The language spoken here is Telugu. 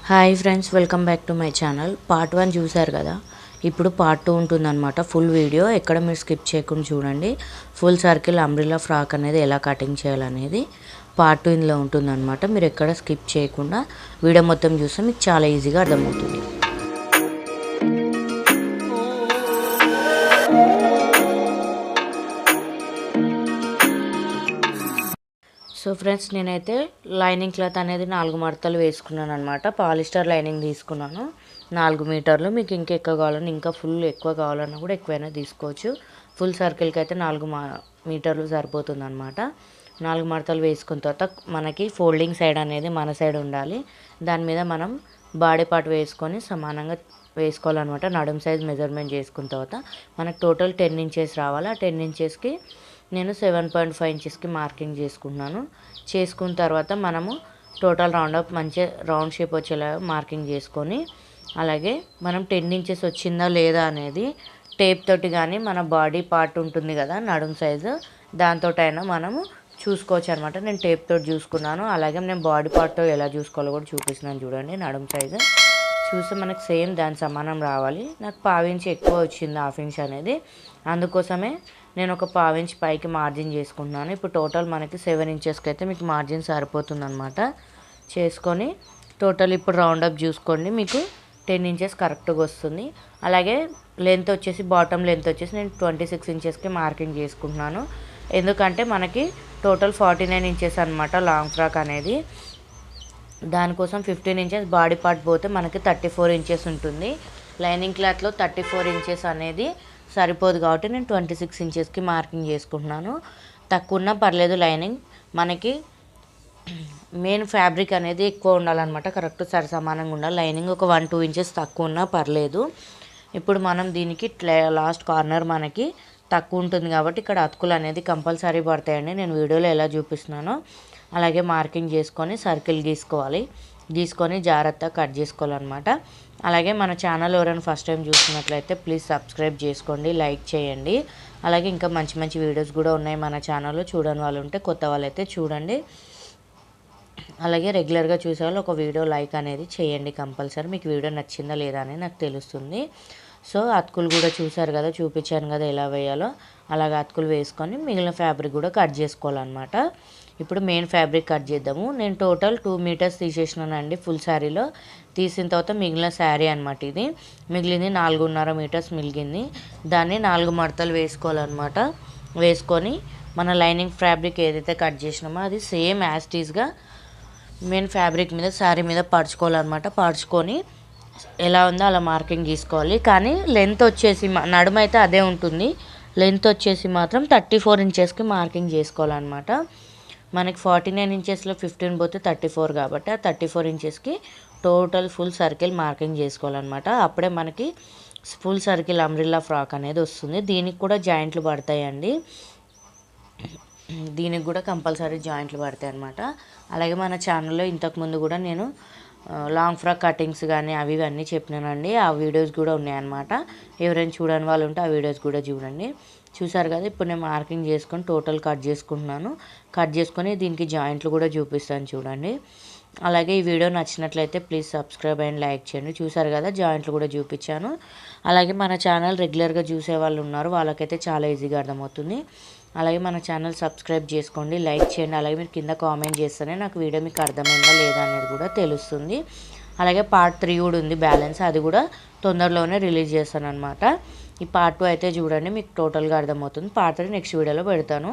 Hi friends, welcome back to my channel. Part 1 చూసారు కదా. ఇప్పుడు పార్ట్ 2 ఉంటుందన్నమాట. ఫుల్ వీడియో ఎక్కడ మీరు స్కిప్ చేయకుండా చూడండి. ఫుల్ సర్కిల్ అంబ్రెల్లా ఫ్రాక్ అనేది ఎలా కటింగ్ చేయాలనేది పార్ట్ 2 ఇందులో ఉంటుందన్నమాట. మీరు ఎక్కడ స్కిప్ చేయకుండా వీడియో మొత్తం చూస్తే మీకు చాలా ఈజీగా అర్థమవుతుంది. సో ఫ్రెండ్స్, నేనైతే లైనింగ్ క్లాత్ అనేది 4 మడతలు వేసుకున్నాను అనమాట. పాలిస్టర్ లైనింగ్ తీసుకున్నాను 4 మీటర్లు. మీకు ఇంకా ఎక్కువ కావాలన్నా, ఇంకా ఫుల్ ఎక్కువ కావాలన్నా కూడా ఎక్కువైనా తీసుకోవచ్చు. ఫుల్ సర్కిల్కి అయితే 4 మీటర్లు సరిపోతుంది అనమాట. 4 మడతలు వేసుకున్న తర్వాత మనకి ఫోల్డింగ్ సైడ్ అనేది మన సైడ్ ఉండాలి. దాని మీద మనం బాడీ పార్ట్ వేసుకొని సమానంగా వేసుకోవాలన్నమాట. నడుం సైజ్ మెజర్మెంట్ చేసుకున్న తర్వాత మనకు టోటల్ 10 ఇంచెస్ రావాలి. ఆ 10 ఇంచెస్కి నేను 7.5 ఇంచెస్కి మార్కింగ్ చేసుకున్నాను. చేసుకున్న తర్వాత మనము టోటల్ రౌండప్ మంచిగా రౌండ్ షేప్ వచ్చేలా మార్కింగ్ చేసుకొని, అలాగే మనం 10 ఇంచెస్ వచ్చిందా లేదా అనేది టేప్ తోటి కానీ మన బాడీ పార్ట్ ఉంటుంది కదా నడుం సైజు, దాంతో అయినా మనము చూసుకోవచ్చు అనమాట. నేను టేప్ తోటి చూసుకున్నాను. అలాగే నేను బాడీ పార్ట్తో ఎలా చూసుకోవాలో కూడా చూపిస్తున్నాను చూడండి. నడుం సైజు చూస్తే మనకు సేమ్ దాని సమానం రావాలి. నాకు 1/2 ఇంచ్ ఎక్కువ వచ్చింది, 1/2 ఇంచ్ అనేది. అందుకోసమే నేను ఒక 1/2 ఇంచ్ పైకి మార్జిన్ చేసుకుంటున్నాను. ఇప్పుడు టోటల్ మనకి 7 ఇంచెస్కి అయితే మీకు మార్జిన్ సరిపోతుంది అనమాట. చేసుకొని టోటల్ ఇప్పుడు రౌండప్ చూసుకోండి, మీకు 10 ఇంచెస్ కరెక్ట్గా వస్తుంది. అలాగే లెంత్ వచ్చేసి బాటమ్ లెంత్ వచ్చేసి నేను 26 ఇంచెస్కి మార్కింగ్ చేసుకుంటున్నాను. ఎందుకంటే మనకి టోటల్ 49 ఇంచెస్ అనమాట లాంగ్ ఫ్రాక్ అనేది. దానికోసం 15 ఇంచెస్ బాడీ పార్ట్ పోతే మనకి 34 ఇంచెస్ ఉంటుంది. లైనింగ్ క్లాత్లో 34 ఇంచెస్ అనేది సరిపోదు కాబట్టి నేను 26 ఇంచెస్కి మార్కింగ్ చేసుకుంటున్నాను. తక్కువ ఉన్నా పర్లేదు, లైనింగ్ మనకి మెయిన్ ఫ్యాబ్రిక్ అనేది ఎక్కువ ఉండాలన్నమాట. కరెక్ట్ సరి సమానంగా ఉండాలి. లైనింగ్ ఒక 1-2 ఇంచెస్ తక్కువ ఉన్నా పర్లేదు. ఇప్పుడు మనం దీనికి లాస్ట్ కార్నర్ మనకి తక్కువ ఉంటుంది కాబట్టి ఇక్కడ అతుకులు అనేది కంపల్సరీ పడతాయండి. నేను వీడియోలో ఎలా చూపిస్తున్నానో అలాగే మార్కింగ్ చేసుకొని సర్కిల్ గీసుకొని జాగ్రత్తగా కట్ చేసుకోవాలన్నమాట. అలాగే మన ఛానల్ ఎవరైనా ఫస్ట్ టైం చూస్తున్నట్లయితే ప్లీజ్ సబ్స్క్రైబ్ చేసుకోండి, లైక్ చేయండి. అలాగే ఇంకా మంచి మంచి వీడియోస్ కూడా ఉన్నాయి మన ఛానల్లో. చూడని వాళ్ళు ఉంటే కొత్త వాళ్ళైతే చూడండి. అలాగే రెగ్యులర్గా చూసే వాళ్ళు ఒక వీడియో లైక్ అనేది చేయండి కంపల్సరీ. మీకు వీడియో నచ్చిందా లేదా అని నాకు తెలుస్తుంది. సో అతుకులు కూడా చూసారు కదా, చూపించాను కదా ఎలా వేయాలో. అలాగే అతుకులు వేసుకొని మిగిలిన ఫ్యాబ్రిక్ కూడా కట్ చేసుకోవాలన్నమాట. ఇప్పుడు మెయిన్ ఫ్యాబ్రిక్ కట్ చేద్దాము. నేను టోటల్ 2 మీటర్స్ తీసేసినానండి ఫుల్ శారీలో. తీసిన తర్వాత మిగిలిన శారీ అనమాట ఇది. మిగిలింది 4.5 మీటర్స్ మిగిలింది. దాన్ని 4 మడతలు వేసుకోవాలన్నమాట. వేసుకొని మన లైనింగ్ ఫ్యాబ్రిక్ ఏదైతే కట్ చేసినామో అది సేమ్ యాజ్ టీజ్గా మెయిన్ ఫ్యాబ్రిక్ మీద శారీ మీద పరుచుకోవాలన్నమాట. పరుచుకొని ఎలా ఉందో అలా మార్కింగ్ తీసుకోవాలి. కానీ లెంత్ వచ్చేసి నడుము అయితే అదే ఉంటుంది. లెంత్ వచ్చేసి మాత్రం 34 ఇంచెస్కి మార్కింగ్ చేసుకోవాలన్నమాట. మనకి 49 ఇంచెస్లో 15 పోతే 34 కాబట్టి ఆ 34 ఇంచెస్కి టోటల్ ఫుల్ సర్కిల్ మార్కింగ్ చేసుకోవాలన్నమాట. అప్పుడే మనకి ఫుల్ సర్కిల్ అంబ్రెల్లా ఫ్రాక్ అనేది వస్తుంది. దీనికి కూడా జాయింట్లు పడతాయండి. దీనికి కూడా కంపల్సరీ జాయింట్లు పడతాయి అన్నమాట. అలాగే మన ఛానల్లో ఇంతకుముందు కూడా నేను లాంగ్ ఫ్రాక్ కటింగ్స్ కానీ అవి ఇవన్నీ చెప్పినానండి. ఆ వీడియోస్ కూడా ఉన్నాయన్నమాట. ఎవరైనా చూడని వాళ్ళు ఉంటే ఆ వీడియోస్ కూడా చూడండి. చూసారు కదా. ఇప్పుడు నేను మార్కింగ్ చేసుకొని టోటల్ కట్ చేసుకుంటున్నాను. కట్ చేసుకొని దీనికి జాయింట్లు కూడా చూపిస్తాను చూడండి. అలాగే ఈ వీడియో నచ్చినట్లయితే ప్లీజ్ సబ్స్క్రైబ్ అండ్ లైక్ చేయండి. చూసారు కదా, జాయింట్లు కూడా చూపించాను. అలాగే మన ఛానల్ రెగ్యులర్గా చూసే వాళ్ళు ఉన్నారు, వాళ్ళకైతే చాలా ఈజీగా అర్థమవుతుంది. అలాగే మన ఛానల్ సబ్స్క్రైబ్ చేసుకోండి, లైక్ చేయండి. అలాగే మీరు కింద కామెంట్ చేస్తేనే నాకు వీడియో మీకు అర్థమైందా లేదా అనేది కూడా తెలుస్తుంది. అలాగే పార్ట్ 3 కూడా ఉంది బ్యాలెన్స్, అది కూడా తొందరలోనే రిలీజ్ చేస్తాను అనమాట. ఈ పార్ట్ 2 అయితే చూడండి, మీకు టోటల్గా అర్థమవుతుంది. పార్ట్ 3 నెక్స్ట్ వీడియోలో పెడతాను.